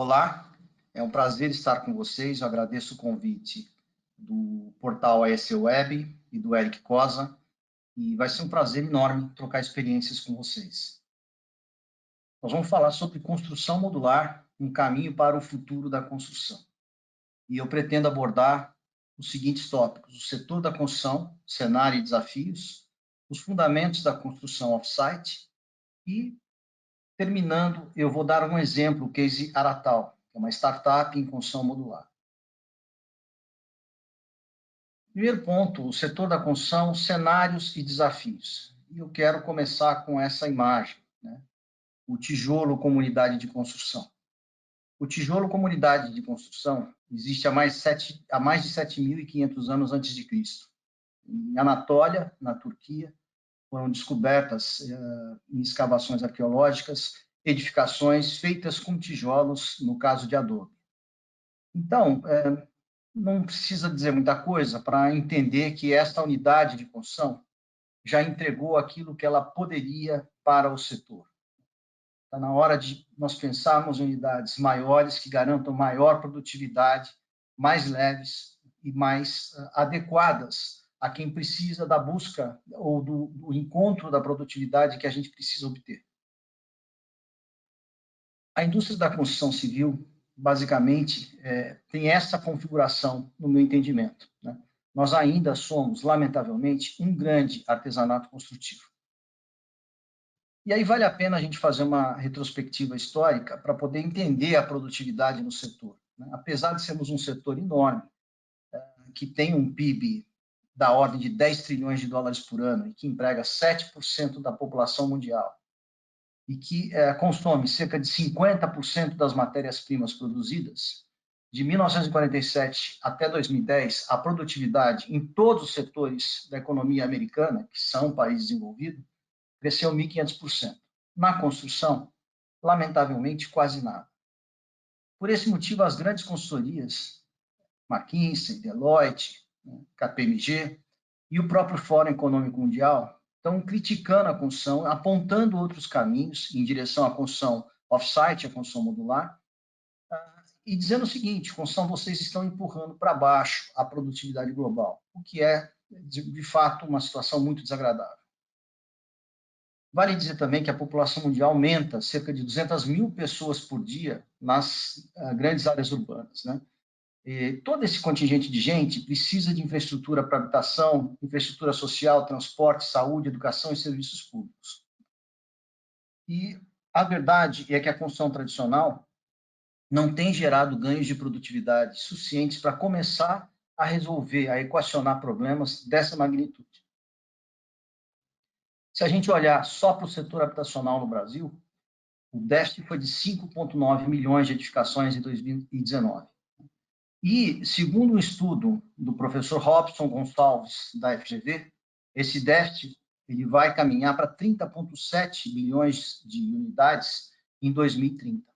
Olá, é um prazer estar com vocês. Eu agradeço o convite do portal AEC Web e do Eric Cosa, e vai ser um prazer enorme trocar experiências com vocês. Nós vamos falar sobre construção modular, um caminho para o futuro da construção. E eu pretendo abordar os seguintes tópicos: o setor da construção, cenário e desafios, os fundamentos da construção off-site e, terminando, eu vou dar um exemplo, o case Aratal, que é uma startup em construção modular. Primeiro ponto, o setor da construção, cenários e desafios. E eu quero começar com essa imagem, né? O tijolo como unidade de construção. O tijolo como unidade de construção existe há mais de 7.500 anos antes de Cristo. Em Anatólia, na Turquia, foram descobertas em escavações arqueológicas edificações feitas com tijolos, no caso de adobe. Então, não precisa dizer muita coisa para entender que esta unidade de construção já entregou aquilo que ela poderia para o setor. Está na hora de nós pensarmos em unidades maiores que garantam maior produtividade, mais leves e mais adequadas a quem precisa da busca ou do encontro da produtividade que a gente precisa obter. A indústria da construção civil, basicamente, tem essa configuração, no meu entendimento, né? Nós ainda somos, lamentavelmente, um grande artesanato construtivo. E aí vale a pena a gente fazer uma retrospectiva histórica para poder entender a produtividade no setor, né? Apesar de sermos um setor enorme, que tem um PIB da ordem de 10 trilhões de dólares por ano e que emprega 7% da população mundial, e que consome cerca de 50% das matérias-primas produzidas, de 1947 até 2010, a produtividade em todos os setores da economia americana, que são um país desenvolvido, cresceu 1.500%. Na construção, lamentavelmente, quase nada. Por esse motivo, as grandes consultorias, McKinsey, Deloitte, KPMG e o próprio Fórum Econômico Mundial estão criticando a construção, apontando outros caminhos em direção à construção off-site, à construção modular, e dizendo o seguinte: construção, vocês estão empurrando para baixo a produtividade global, o que é, de fato, uma situação muito desagradável. Vale dizer também que a população mundial aumenta cerca de 200 mil pessoas por dia nas grandes áreas urbanas, né? E todo esse contingente de gente precisa de infraestrutura para habitação, infraestrutura social, transporte, saúde, educação e serviços públicos. E a verdade é que a construção tradicional não tem gerado ganhos de produtividade suficientes para começar a resolver, a equacionar problemas dessa magnitude. Se a gente olhar só para o setor habitacional no Brasil, o déficit foi de 5,9 milhões de edificações em 2019. E, segundo um estudo do professor Robson Gonçalves, da FGV, esse déficit ele vai caminhar para 30,7 milhões de unidades em 2030,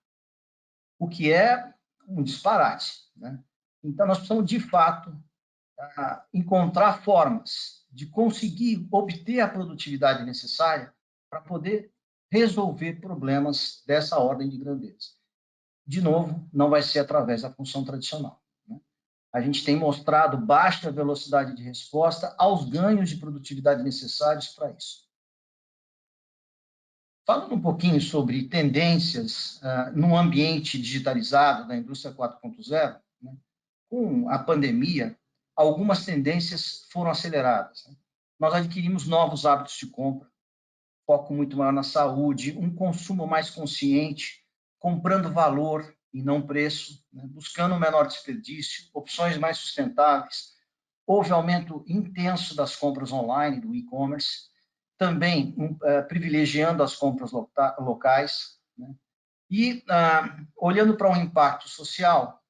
o que é um disparate, né? Então, nós precisamos, de fato, encontrar formas de conseguir obter a produtividade necessária para poder resolver problemas dessa ordem de grandeza. De novo, não vai ser através da construção tradicional. A gente tem mostrado baixa velocidade de resposta aos ganhos de produtividade necessários para isso. Falando um pouquinho sobre tendências no ambiente digitalizado da indústria 4.0, né, com a pandemia, algumas tendências foram aceleradas, né? Nós adquirimos novos hábitos de compra, foco muito maior na saúde, um consumo mais consciente, comprando valor e não preço, né? Buscando um menor desperdício, opções mais sustentáveis. Houve aumento intenso das compras online, do e-commerce, também privilegiando as compras locais, né? E, olhando para o impacto social,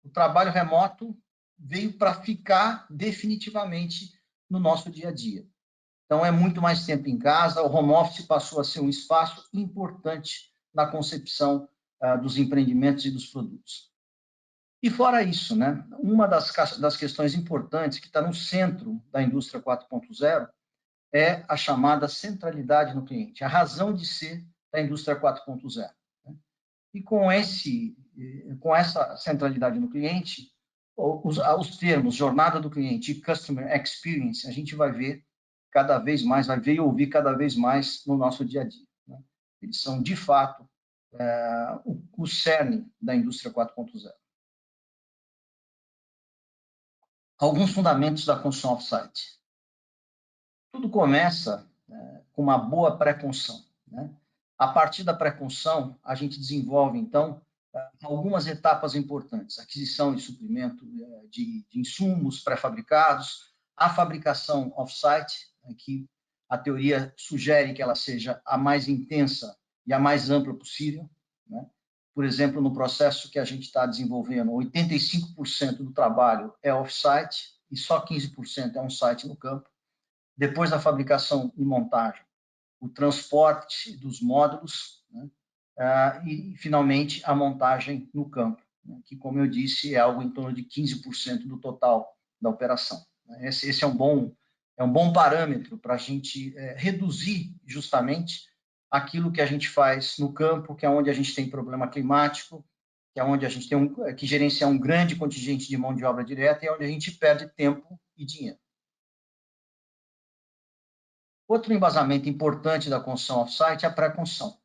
o trabalho remoto veio para ficar definitivamente no nosso dia a dia. Então, é muito mais tempo em casa, o home office passou a ser um espaço importante na concepção dos empreendimentos e dos produtos. E fora isso, né, uma das questões importantes que está no centro da indústria 4.0 é a chamada centralidade no cliente, a razão de ser da indústria 4.0. Né? E com esse com essa centralidade no cliente, os termos jornada do cliente e customer experience, a gente vai ver cada vez mais, vai ver e ouvir cada vez mais no nosso dia a dia, né? Eles são, de fato, o cerne da indústria 4.0. Alguns fundamentos da construção off-site. Tudo começa com uma boa pré-construção, né? A partir da pré-construção, a gente desenvolve, então, algumas etapas importantes: aquisição e suprimento de insumos pré-fabricados, a fabricação off-site, que a teoria sugere que ela seja a mais intensa e a mais ampla possível, né? Por exemplo, no processo que a gente está desenvolvendo, 85% do trabalho é off-site e só 15% é on-site no campo. Depois da fabricação e montagem, o transporte dos módulos, né? E, finalmente, a montagem no campo, né? Que, como eu disse, é algo em torno de 15% do total da operação. Esse é um bom parâmetro para a gente reduzir justamente aquilo que a gente faz no campo, que é onde a gente tem problema climático, que é onde a gente tem que gerenciar um grande contingente de mão de obra direta e é onde a gente perde tempo e dinheiro. Outro embasamento importante da construção off-site é a pré-construção,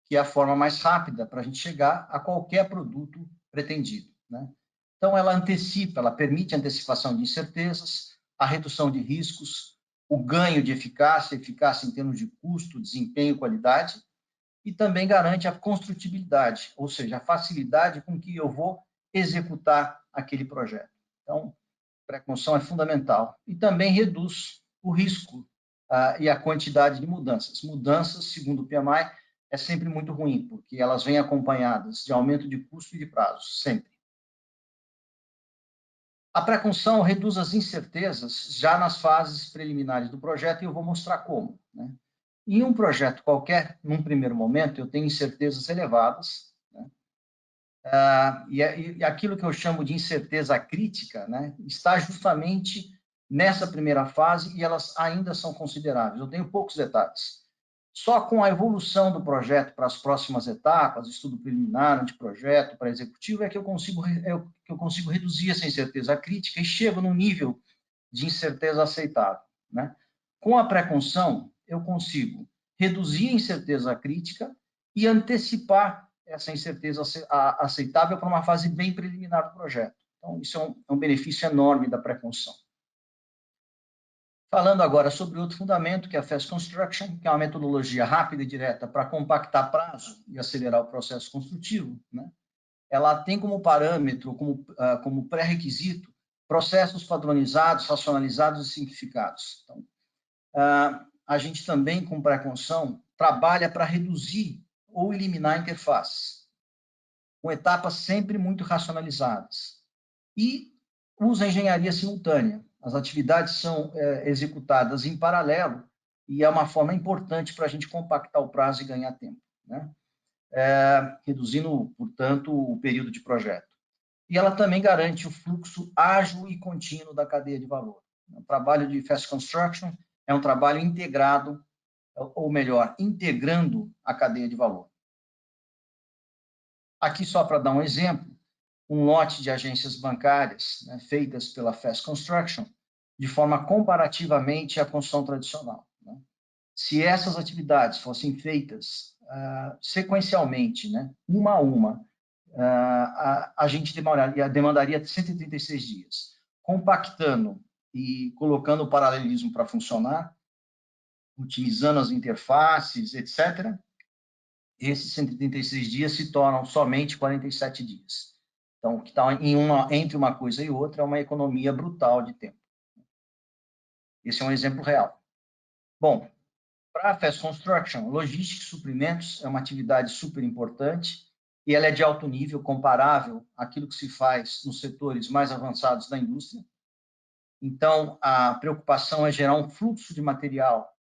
que é a forma mais rápida para a gente chegar a qualquer produto pretendido, né? Então, ela antecipa, ela permite a antecipação de incertezas, a redução de riscos, o ganho de eficácia em termos de custo, desempenho e qualidade, e também garante a construtibilidade, ou seja, a facilidade com que eu vou executar aquele projeto. Então, pré-construção é fundamental. E também reduz o risco e a quantidade de mudanças. Mudanças, segundo o PMI, é sempre muito ruim, porque elas vêm acompanhadas de aumento de custo e de prazo, sempre. A pré-construção reduz as incertezas já nas fases preliminares do projeto, e eu vou mostrar como, né? Em um projeto qualquer, num primeiro momento, eu tenho incertezas elevadas, né? E aquilo que eu chamo de incerteza crítica, né, está justamente nessa primeira fase e elas ainda são consideráveis. Eu tenho poucos detalhes. Só com a evolução do projeto para as próximas etapas, estudo preliminar, anteprojeto, para executivo, é que eu consigo reduzir essa incerteza crítica e chego num nível de incerteza aceitável, né? Com a pré-construção, eu consigo reduzir a incerteza crítica e antecipar essa incerteza aceitável para uma fase bem preliminar do projeto. Então, isso é um benefício enorme da pré-construção. Falando agora sobre outro fundamento, que é a Fast Construction, que é uma metodologia rápida e direta para compactar prazo e acelerar o processo construtivo, né? Ela tem como parâmetro, como pré-requisito, processos padronizados, racionalizados e simplificados. Então, a gente também, com pré-construção, trabalha para reduzir ou eliminar interfaces, com etapas sempre muito racionalizadas. E usa a engenharia simultânea. As atividades são executadas em paralelo e é uma forma importante para a gente compactar o prazo e ganhar tempo, né? Reduzindo, portanto, o período de projeto. E ela também garante o fluxo ágil e contínuo da cadeia de valor. O trabalho de Fast Construction é um trabalho integrado, ou melhor, integrando a cadeia de valor. Aqui, só para dar um exemplo, um lote de agências bancárias, né, feitas pela Fast Construction, de forma comparativamente à construção tradicional, né? Se essas atividades fossem feitas sequencialmente, né, uma a uma, a gente demandaria 136 dias. Compactando e colocando o paralelismo para funcionar, utilizando as interfaces, etc., esses 136 dias se tornam somente 47 dias. Então, o que está entre uma coisa e outra é uma economia brutal de tempo. Esse é um exemplo real. Bom, para a Fast Construction, logística e suprimentos é uma atividade super importante e ela é de alto nível, comparável àquilo que se faz nos setores mais avançados da indústria. Então, a preocupação é gerar um fluxo de material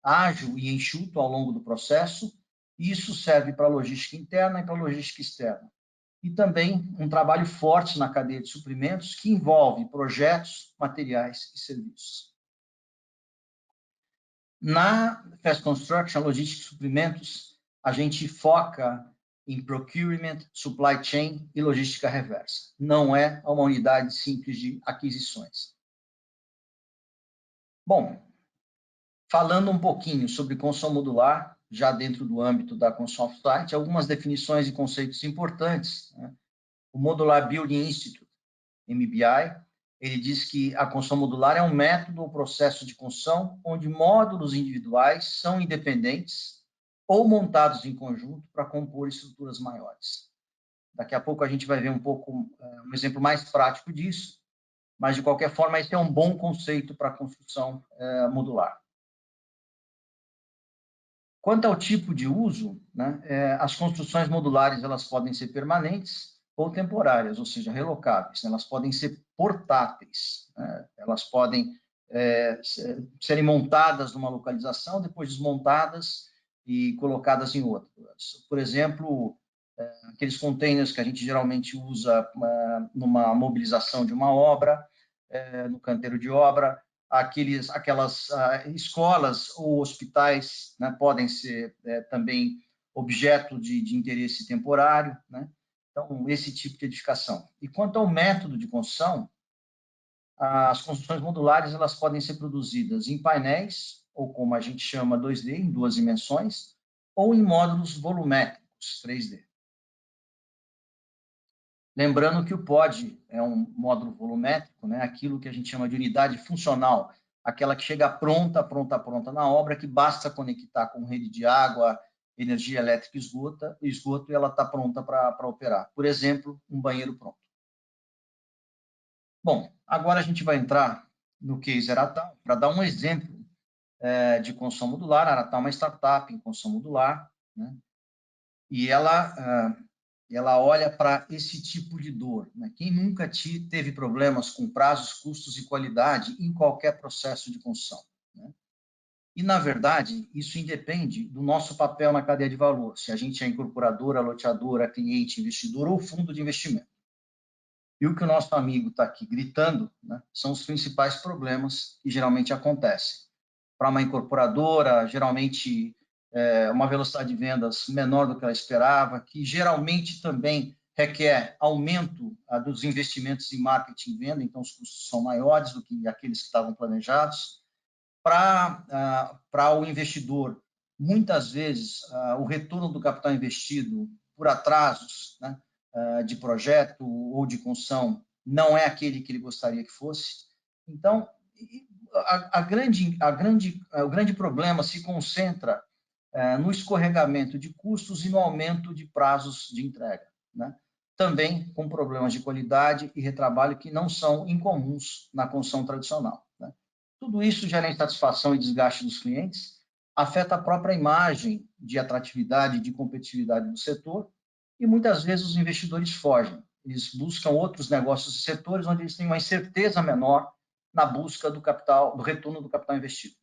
ágil e enxuto ao longo do processo, e isso serve para a logística interna e para a logística externa. E também um trabalho forte na cadeia de suprimentos, que envolve projetos, materiais e serviços. Na Fast Construction, logística e suprimentos, a gente foca em procurement, supply chain e logística reversa. Não é uma unidade simples de aquisições. Bom, falando um pouquinho sobre construção modular, já dentro do âmbito da construção off-site, algumas definições e conceitos importantes, né? O Modular Building Institute, MBI, ele diz que a construção modular é um método ou processo de construção onde módulos individuais são independentes ou montados em conjunto para compor estruturas maiores. Daqui a pouco a gente vai ver um exemplo mais prático disso, mas, de qualquer forma, esse é um bom conceito para a construção modular. Quanto ao tipo de uso, né, as construções modulares elas podem ser permanentes ou temporárias, ou seja, relocáveis. Né? Elas podem ser portáteis, né? Elas podem serem montadas numa localização, depois desmontadas e colocadas em outras. Por exemplo, aqueles containers que a gente geralmente usa numa mobilização de uma obra, no canteiro de obra, aquelas escolas ou hospitais, né, podem ser também objeto de interesse temporário, né? Então, esse tipo de edificação. E quanto ao método de construção, as construções modulares elas podem ser produzidas em painéis, ou como a gente chama 2D, em 2 dimensões, ou em módulos volumétricos, 3D. Lembrando que o POD é um módulo volumétrico, né? Aquilo que a gente chama de unidade funcional, aquela que chega pronta na obra, que basta conectar com rede de água, energia elétrica e esgoto, e ela está pronta para operar. Por exemplo, um banheiro pronto. Bom, agora a gente vai entrar no case Aratal, para dar um exemplo de construção modular. A Aratal é uma startup em construção modular, né? E ela olha para esse tipo de dor, né? Quem nunca teve problemas com prazos, custos e qualidade em qualquer processo de construção, né? E, na verdade, isso independe do nosso papel na cadeia de valor, se a gente é incorporadora, loteadora, cliente, investidor ou fundo de investimento. E o que o nosso amigo está aqui gritando, né, são os principais problemas que geralmente acontecem. Para uma incorporadora, geralmente uma velocidade de vendas menor do que ela esperava, que geralmente também requer aumento dos investimentos em marketing e venda, então os custos são maiores do que aqueles que estavam planejados. Para o investidor, muitas vezes, o retorno do capital investido por atrasos, né, de projeto ou de construção não é aquele que ele gostaria que fosse. Então, o grande problema se concentra no escorregamento de custos e no aumento de prazos de entrega, né? Também com problemas de qualidade e retrabalho que não são incomuns na construção tradicional, né? Tudo isso gera insatisfação e desgaste dos clientes, afeta a própria imagem de atratividade e de competitividade do setor, e muitas vezes os investidores fogem. Eles buscam outros negócios e setores onde eles têm uma incerteza menor na busca do capital, do retorno do capital investido.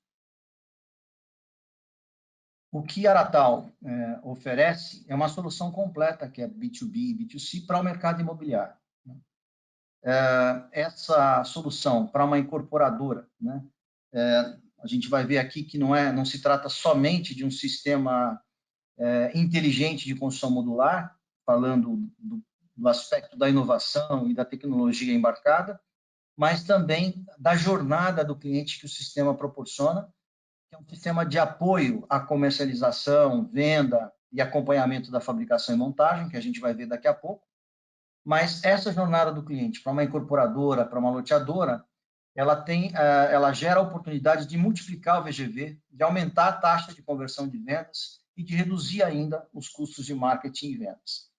O que a Aratal oferece é uma solução completa, que é B2B e B2C, para o mercado imobiliário. Essa solução para uma incorporadora, né, a gente vai ver aqui que não se trata somente de um sistema inteligente de construção modular, falando do aspecto da inovação e da tecnologia embarcada, mas também da jornada do cliente que o sistema proporciona, que é um sistema de apoio à comercialização, venda e acompanhamento da fabricação e montagem, que a gente vai ver daqui a pouco. Mas essa jornada do cliente, para uma incorporadora, para uma loteadora, ela gera a oportunidade de multiplicar o VGV, de aumentar a taxa de conversão de vendas e de reduzir ainda os custos de marketing e vendas.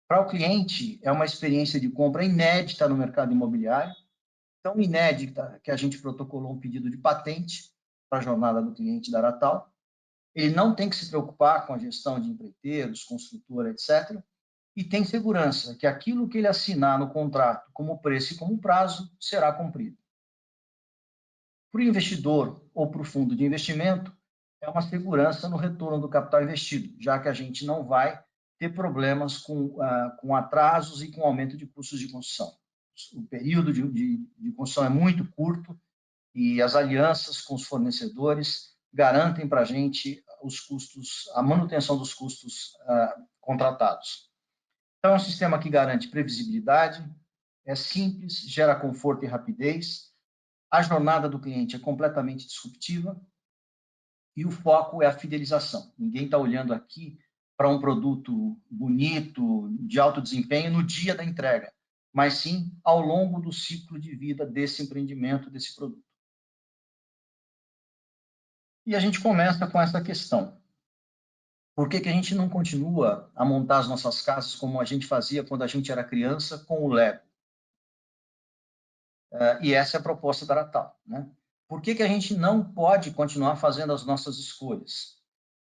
Para o cliente, é uma experiência de compra inédita no mercado imobiliário, tão inédita que a gente protocolou um pedido de patente para a jornada do cliente da Aratal. Ele não tem que se preocupar com a gestão de empreiteiros, construtora, etc., e tem segurança que aquilo que ele assinar no contrato como preço e como prazo será cumprido. Para o investidor ou para o fundo de investimento, é uma segurança no retorno do capital investido, já que a gente não vai ter problemas com atrasos e com aumento de custos de construção. O período de construção é muito curto e as alianças com os fornecedores garantem para a gente os custos, a manutenção dos custos contratados. Então, é um sistema que garante previsibilidade, é simples, gera conforto e rapidez, a jornada do cliente é completamente disruptiva e o foco é a fidelização. Ninguém está olhando aqui para um produto bonito, de alto desempenho, no dia da entrega, mas sim ao longo do ciclo de vida desse empreendimento, desse produto. E a gente começa com essa questão. Por que a gente não continua a montar as nossas casas como a gente fazia quando a gente era criança com o Lego? E essa é a proposta da Aratal, né? Por que a gente não pode continuar fazendo as nossas escolhas?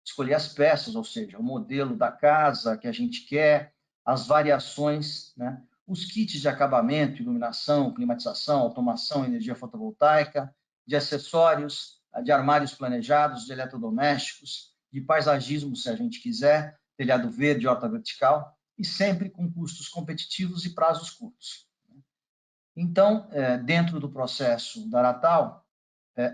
Escolher as peças, ou seja, o modelo da casa que a gente quer, as variações, né? Os kits de acabamento, iluminação, climatização, automação, energia fotovoltaica, de acessórios, de armários planejados, de eletrodomésticos, de paisagismo, se a gente quiser, telhado verde, horta vertical, e sempre com custos competitivos e prazos curtos. Então, dentro do processo da Aratal,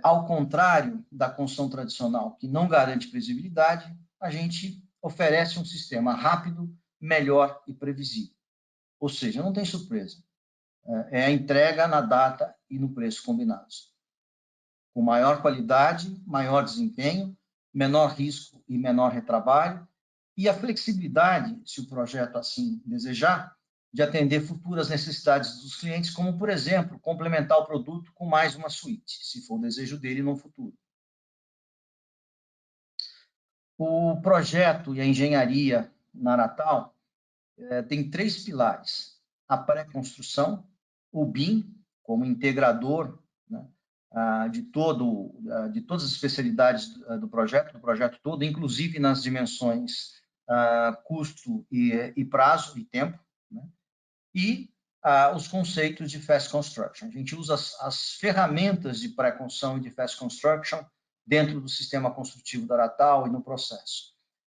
ao contrário da construção tradicional, que não garante previsibilidade, a gente oferece um sistema rápido, melhor e previsível. Ou seja, não tem surpresa. É a entrega na data e no preço combinados. Com maior qualidade, maior desempenho, menor risco e menor retrabalho, e a flexibilidade, se o projeto assim desejar, de atender futuras necessidades dos clientes, como, por exemplo, complementar o produto com mais uma suíte, se for o desejo dele no futuro. O projeto e a engenharia na Aratal tem 3 pilares. A pré-construção, o BIM, como integrador, né, de todas as especialidades do projeto todo, inclusive nas dimensões custo e prazo e tempo, né? E os conceitos de Fast Construction. A gente usa as ferramentas de pré-construção e de Fast Construction dentro do sistema construtivo da Aratal e no processo.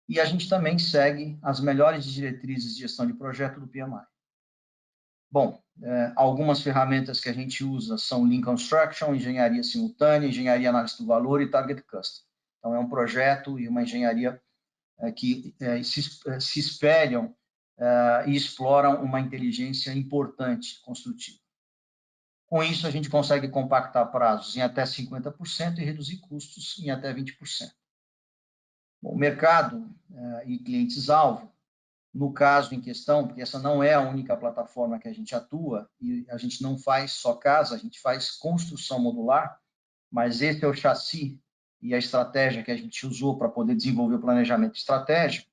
E a gente também segue as melhores diretrizes de gestão de projeto do PMI. Bom, algumas ferramentas que a gente usa são Lean Construction, engenharia simultânea, engenharia análise do valor e Target Custom. Então, é um projeto e uma engenharia que se espelham e exploram uma inteligência importante construtiva. Com isso, a gente consegue compactar prazos em até 50% e reduzir custos em até 20%. Bom, o mercado e clientes-alvo, no caso em questão, porque essa não é a única plataforma que a gente atua, e a gente não faz só casa, a gente faz construção modular, mas esse é o chassi e a estratégia que a gente usou para poder desenvolver o planejamento estratégico.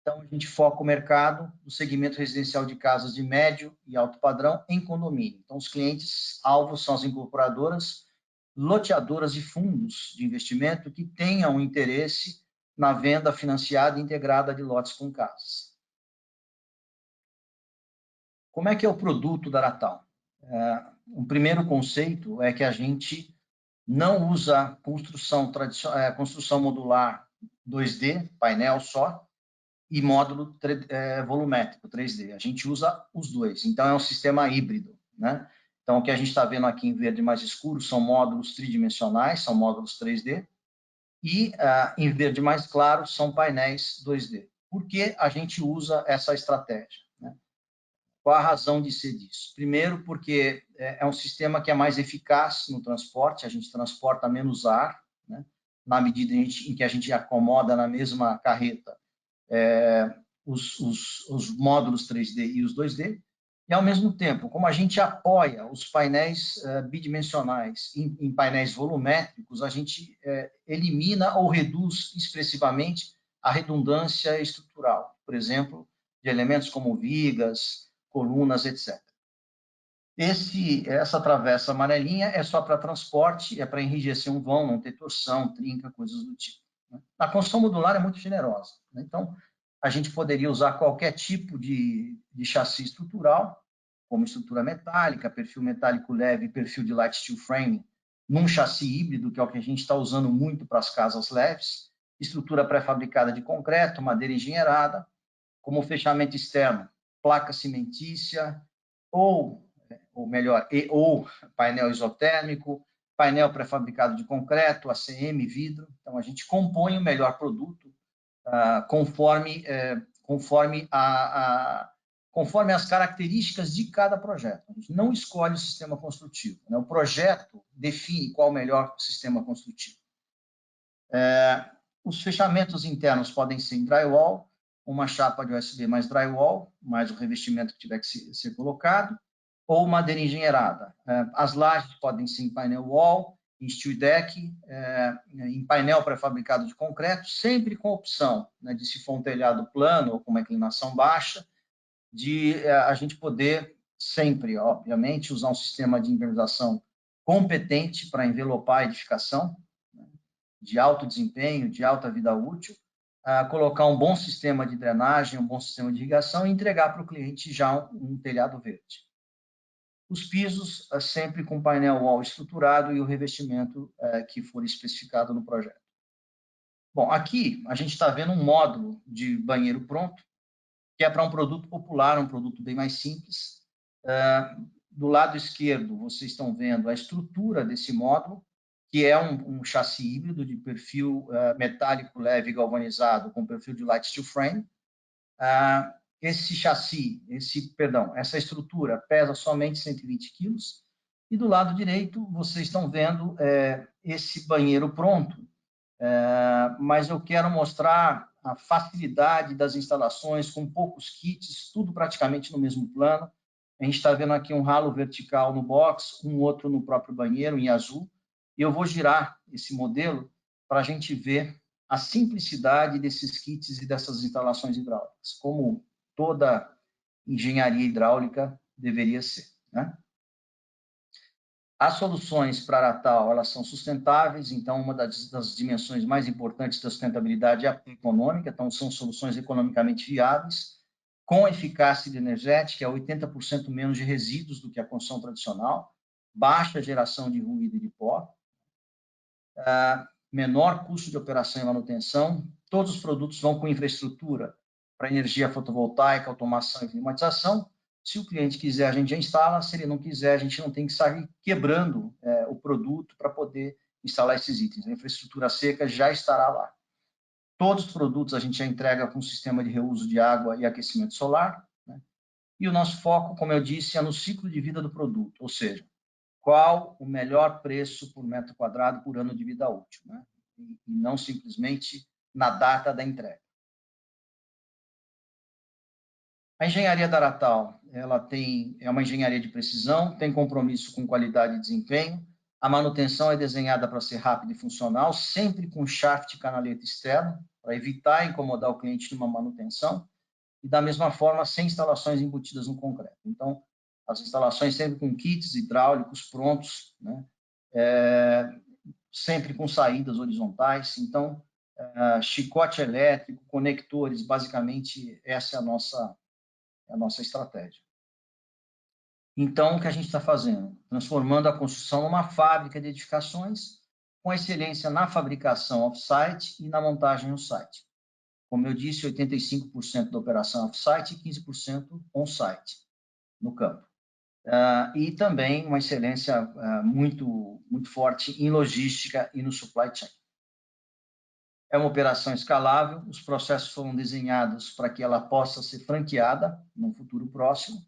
Então, a gente foca o mercado no segmento residencial de casas de médio e alto padrão em condomínio. Então, os clientes-alvos são as incorporadoras, loteadoras de fundos de investimento que tenham interesse na venda financiada e integrada de lotes com casas. Como é que é o produto da Aratal? Um primeiro conceito é que a gente não usa construção modular 2D, painel só, e módulo volumétrico 3D. A gente usa os dois. Então, é um sistema híbrido, né? Então, o que a gente está vendo aqui em verde mais escuro são módulos tridimensionais, são módulos 3D, e em verde mais claro são painéis 2D. Por que a gente usa essa estratégia? Né? Qual a razão de ser disso? Primeiro, porque é um sistema que é mais eficaz no transporte, a gente transporta menos ar, né? Na medida em que a gente acomoda na mesma carreta os módulos 3D e os 2D, e, ao mesmo tempo, como a gente apoia os painéis bidimensionais em painéis volumétricos, a gente elimina ou reduz expressivamente a redundância estrutural, por exemplo, de elementos como vigas, colunas, etc. Essa travessa amarelinha é só para transporte, é para enrijecer um vão, não ter torção, trinca, coisas do tipo. A construção modular é muito generosa. Então, a gente poderia usar qualquer tipo de chassi estrutural, como estrutura metálica, perfil metálico leve, perfil de light steel frame, num chassi híbrido, que é o que a gente está usando muito para as casas leves, estrutura pré-fabricada de concreto, madeira engenheirada, como fechamento externo, placa cimentícia, ou melhor, ou painel isotérmico, painel pré-fabricado de concreto, ACM, vidro. Então, a gente compõe o melhor produto conforme conforme as características de cada projeto. A gente não escolhe o sistema construtivo, né? O projeto define qual o melhor sistema construtivo. Os fechamentos internos podem ser em drywall, uma chapa de USB mais drywall, mais o revestimento que tiver que ser colocado, ou madeira engenheirada. As lajes podem ser em painel wall, em steel deck, em painel pré-fabricado de concreto, sempre com a opção, né, de, se for um telhado plano ou com uma inclinação baixa, de a gente poder sempre, obviamente, usar um sistema de impermeabilização competente para envelopar a edificação, né, de alto desempenho, de alta vida útil, colocar um bom sistema de drenagem, um bom sistema de irrigação e entregar para o cliente já um telhado verde. Os pisos sempre com painel wall estruturado e o revestimento que for especificado no projeto. Bom, aqui a gente está vendo um módulo de banheiro pronto, que é para um produto popular, um produto bem mais simples. Do lado esquerdo, vocês estão vendo a estrutura desse módulo, que é um chassi híbrido de perfil metálico leve galvanizado com perfil de light steel frame. Esse chassi, essa estrutura pesa somente 120 quilos. E do lado direito, vocês estão vendo esse banheiro pronto, mas eu quero mostrar a facilidade das instalações com poucos kits, tudo praticamente no mesmo plano. A gente está vendo aqui um ralo vertical no box, um outro no próprio banheiro, em azul. E eu vou girar esse modelo para a gente ver a simplicidade desses kits e dessas instalações hidráulicas, como toda engenharia hidráulica deveria ser, né? As soluções para Aratal, elas são sustentáveis, então uma das dimensões mais importantes da sustentabilidade é a econômica, então são soluções economicamente viáveis, com eficácia energética, é 80% menos de resíduos do que a construção tradicional, baixa geração de ruído e de pó, menor custo de operação e manutenção, todos os produtos vão com infraestrutura para energia fotovoltaica, automação e climatização. Se o cliente quiser, a gente já instala. Se ele não quiser, a gente não tem que sair quebrando o produto para poder instalar esses itens. A infraestrutura seca já estará lá. Todos os produtos a gente já entrega com sistema de reuso de água e aquecimento solar, né? E o nosso foco, como eu disse, é no ciclo de vida do produto, ou seja, qual o melhor preço por metro quadrado por ano de vida útil, né? E não simplesmente na data da entrega. A engenharia da Aratal, ela é uma engenharia de precisão, tem compromisso com qualidade e desempenho, a manutenção é desenhada para ser rápida e funcional, sempre com shaft e canaleta externo, para evitar incomodar o cliente numa manutenção, e da mesma forma, sem instalações embutidas no concreto. Então, as instalações sempre com kits hidráulicos prontos, né? Sempre com saídas horizontais. Então, chicote elétrico, conectores, basicamente, essa é a nossa estratégia. Então, o que a gente está fazendo? Transformando a construção numa fábrica de edificações, com excelência na fabricação off-site e na montagem on-site. Como eu disse, 85% da operação off-site e 15% on-site, no campo. E também uma excelência muito forte em logística e no supply chain. É uma operação escalável, os processos foram desenhados para que ela possa ser franqueada no futuro próximo.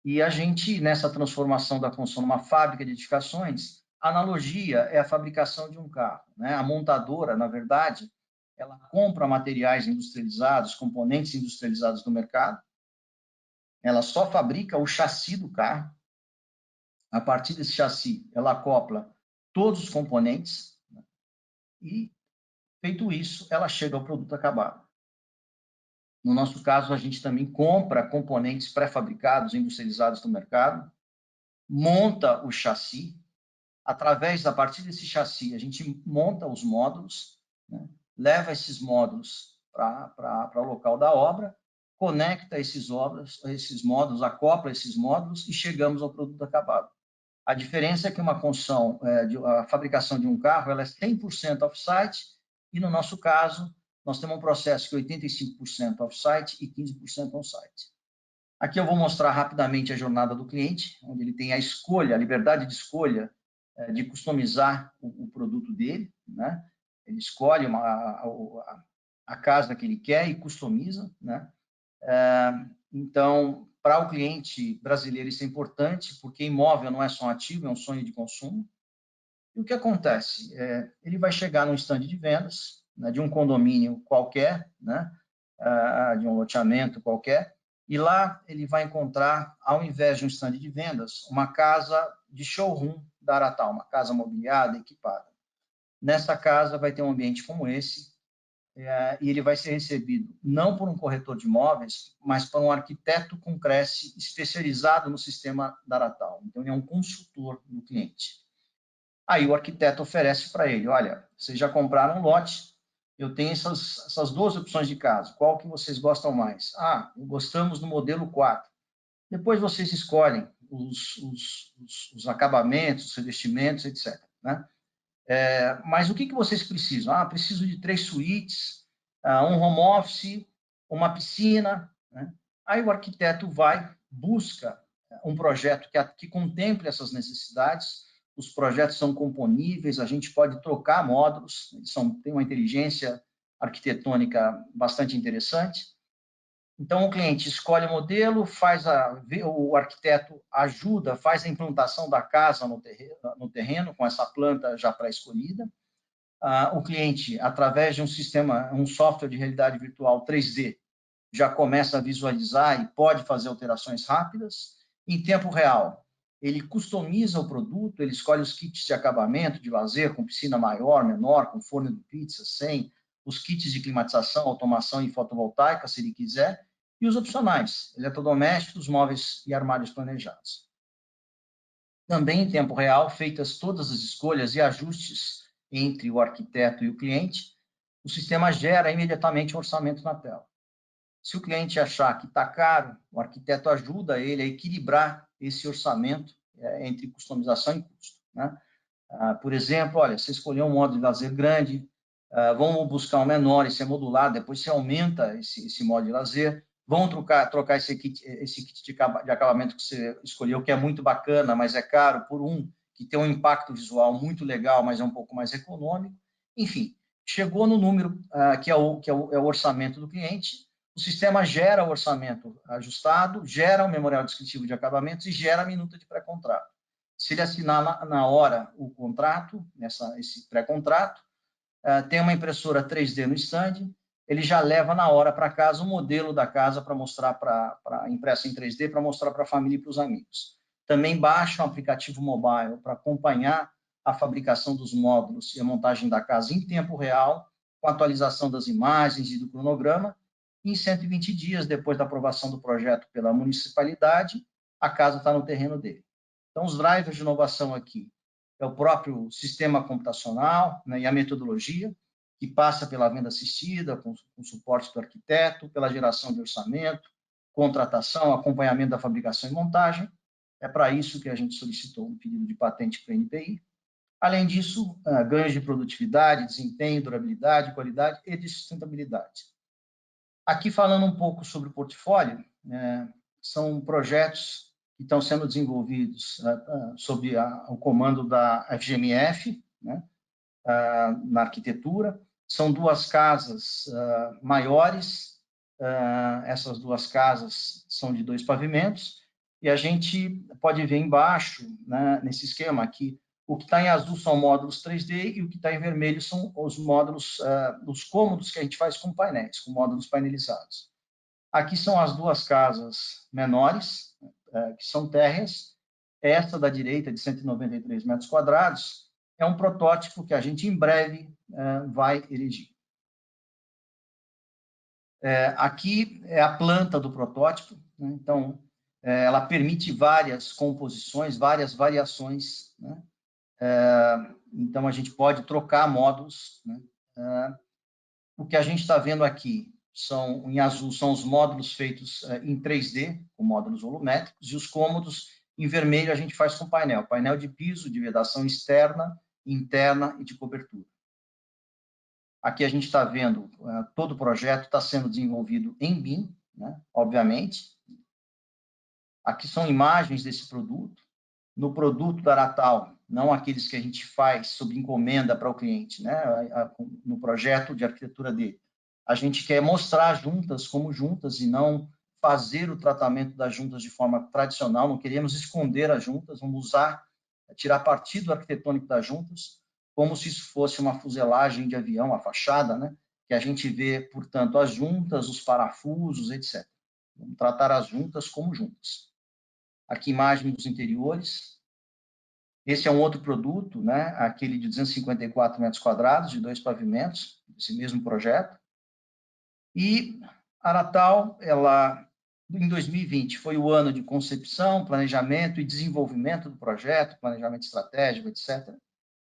E a gente, nessa transformação da construção numa fábrica de edificações, a analogia é a fabricação de um carro, né? A montadora, na verdade, ela compra materiais industrializados, componentes industrializados do mercado, ela só fabrica o chassi do carro. A partir desse chassi, ela acopla todos os componentes, né? E, feito isso, ela chega ao produto acabado. No nosso caso, a gente também compra componentes pré-fabricados, industrializados do mercado, monta o chassi, a partir desse chassi, a gente monta os módulos, né? Leva esses módulos para o local da obra, conecta esses módulos, acopla esses módulos e chegamos ao produto acabado. A diferença é que a fabricação de um carro, ela é 100% off-site e, no nosso caso, nós temos um processo que é 85% off-site e 15% on-site. Aqui eu vou mostrar rapidamente a jornada do cliente, onde ele tem a escolha, a liberdade de escolha de customizar o produto dele, né? Ele escolhe a casa que ele quer e customiza, né? Então, para o cliente brasileiro isso é importante, porque imóvel não é só um ativo, é um sonho de consumo. E o que acontece? Ele vai chegar num stand de vendas, né, de um condomínio qualquer, né, de um loteamento qualquer, e lá ele vai encontrar, ao invés de um stand de vendas, uma casa de showroom da Aratal, uma casa mobiliada, equipada. Nessa casa vai ter um ambiente como esse, e ele vai ser recebido não por um corretor de imóveis, mas por um arquiteto com Cresce especializado no sistema da Aratal. Então, ele é um consultor do cliente. Aí o arquiteto oferece para ele, olha, vocês já compraram um lote, eu tenho essas duas opções de casa, qual que vocês gostam mais? Gostamos do modelo 4. Depois vocês escolhem os acabamentos, os revestimentos, etc. Né? Mas o que vocês precisam? Preciso de 3 suítes, um home office, uma piscina. Né? Aí o arquiteto busca um projeto que contemple essas necessidades. Os projetos são componíveis, a gente pode trocar módulos, tem uma inteligência arquitetônica bastante interessante. Então, o cliente escolhe o modelo, o arquiteto ajuda, faz a implantação da casa no terreno com essa planta já pré-escolhida. O cliente, através de um software de realidade virtual 3D, já começa a visualizar e pode fazer alterações rápidas. Em tempo real, ele customiza o produto, ele escolhe os kits de acabamento, de lazer, com piscina maior, menor, com forno de pizza, sem, os kits de climatização, automação e fotovoltaica, se ele quiser, e os opcionais, eletrodomésticos, móveis e armários planejados. Também em tempo real, feitas todas as escolhas e ajustes entre o arquiteto e o cliente, o sistema gera imediatamente um orçamento na tela. Se o cliente achar que está caro, o arquiteto ajuda ele a equilibrar esse orçamento entre customização e custo. Né? Por exemplo, olha, você escolheu um modo de lazer grande, vamos buscar um menor, esse é modular, depois você aumenta esse modo de lazer, vamos trocar esse kit de acabamento que você escolheu, que é muito bacana, mas é caro, por um que tem um impacto visual muito legal, mas é um pouco mais econômico. Enfim, chegou no número que é o orçamento do cliente, o sistema gera o orçamento ajustado, gera o memorial descritivo de acabamentos e gera a minuta de pré-contrato. Se ele assinar na hora o contrato, esse pré-contrato, tem uma impressora 3D no stand, ele já leva na hora para casa o modelo da casa para mostrar impresso em 3D, para mostrar para a família e para os amigos. Também baixa um aplicativo mobile para acompanhar a fabricação dos módulos e a montagem da casa em tempo real, com atualização das imagens e do cronograma. E em 120 dias, depois da aprovação do projeto pela municipalidade, a casa está no terreno dele. Então, os drivers de inovação aqui é o próprio sistema computacional, né, e a metodologia, que passa pela venda assistida, com suporte do arquiteto, pela geração de orçamento, contratação, acompanhamento da fabricação e montagem. É para isso que a gente solicitou um pedido de patente para a NPI. Além disso, ganhos de produtividade, desempenho, durabilidade, qualidade e de sustentabilidade. Aqui, falando um pouco sobre o portfólio, são projetos que estão sendo desenvolvidos sob o comando da FGMF, né, na arquitetura. São 2 casas maiores, essas 2 casas são de 2 pavimentos, e a gente pode ver embaixo, né, nesse esquema aqui, o que está em azul são módulos 3D e o que está em vermelho são os módulos, os cômodos que a gente faz com painéis, com módulos painelizados. Aqui são as 2 casas menores, que são térreas. Esta da direita, de 193 metros quadrados, é um protótipo que a gente, em breve, vai erigir. Aqui é a planta do protótipo, né? Então, ela permite várias composições, várias variações, né? Então, a gente pode trocar módulos, né? O que a gente está vendo aqui em azul são os módulos feitos em 3D, com módulos volumétricos, e os cômodos em vermelho a gente faz com painel de piso, de vedação externa, interna e de cobertura. Aqui a gente está vendo todo o projeto está sendo desenvolvido em BIM, né, obviamente. Aqui são imagens desse produto. No produto da Aratal, não aqueles que a gente faz sob encomenda para o cliente, né, no projeto de arquitetura dele. A gente quer mostrar juntas como juntas e não fazer o tratamento das juntas de forma tradicional, não queremos esconder as juntas, vamos tirar partido arquitetônico das juntas, como se isso fosse uma fuselagem de avião, a fachada, né? Que a gente vê, portanto, as juntas, os parafusos, etc. Vamos tratar as juntas como juntas. Aqui, imagem dos interiores. Esse é um outro produto, né? Aquele de 254 metros quadrados, de 2 pavimentos, esse mesmo projeto. E a Natal, ela, em 2020, foi o ano de concepção, planejamento e desenvolvimento do projeto, planejamento estratégico, etc.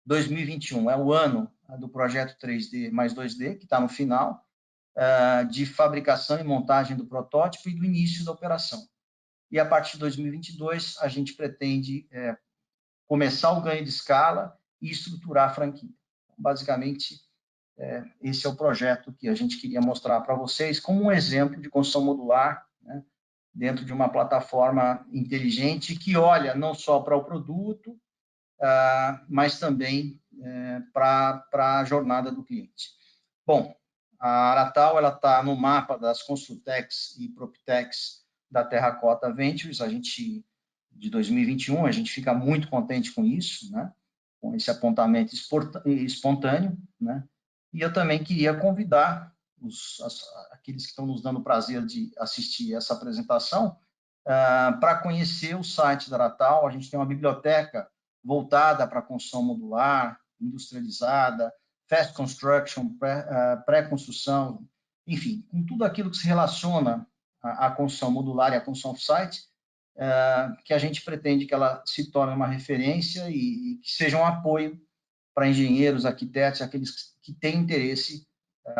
2021 é o ano do projeto 3D mais 2D, que está no final, de fabricação e montagem do protótipo e do início da operação. E a partir de 2022, a gente pretende começar o ganho de escala e estruturar a franquia. Basicamente, esse é o projeto que a gente queria mostrar para vocês como um exemplo de construção modular, né, dentro de uma plataforma inteligente que olha não só para o produto, mas também para a jornada do cliente. Bom, a Aratal está no mapa das Construtex e Proptex da Terracota Ventures, de 2021, a gente fica muito contente com isso, né? Com esse apontamento espontâneo, né? E eu também queria convidar aqueles que estão nos dando o prazer de assistir essa apresentação para conhecer o site da Aratal. A gente tem uma biblioteca voltada para a construção modular, industrializada, fast construction, pré-construção, enfim, com tudo aquilo que se relaciona à construção modular e à construção off-site, que a gente pretende que ela se torne uma referência e que seja um apoio para engenheiros, arquitetos, aqueles que têm interesse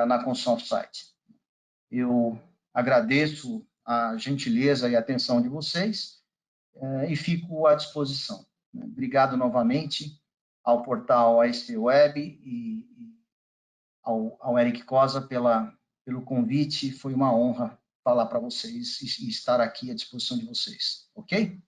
na construção off-site. Eu agradeço a gentileza e a atenção de vocês e fico à disposição. Obrigado novamente ao portal ASP Web e ao Eric Cosa pelo convite. Foi uma honra falar para vocês e estar aqui à disposição de vocês. Ok?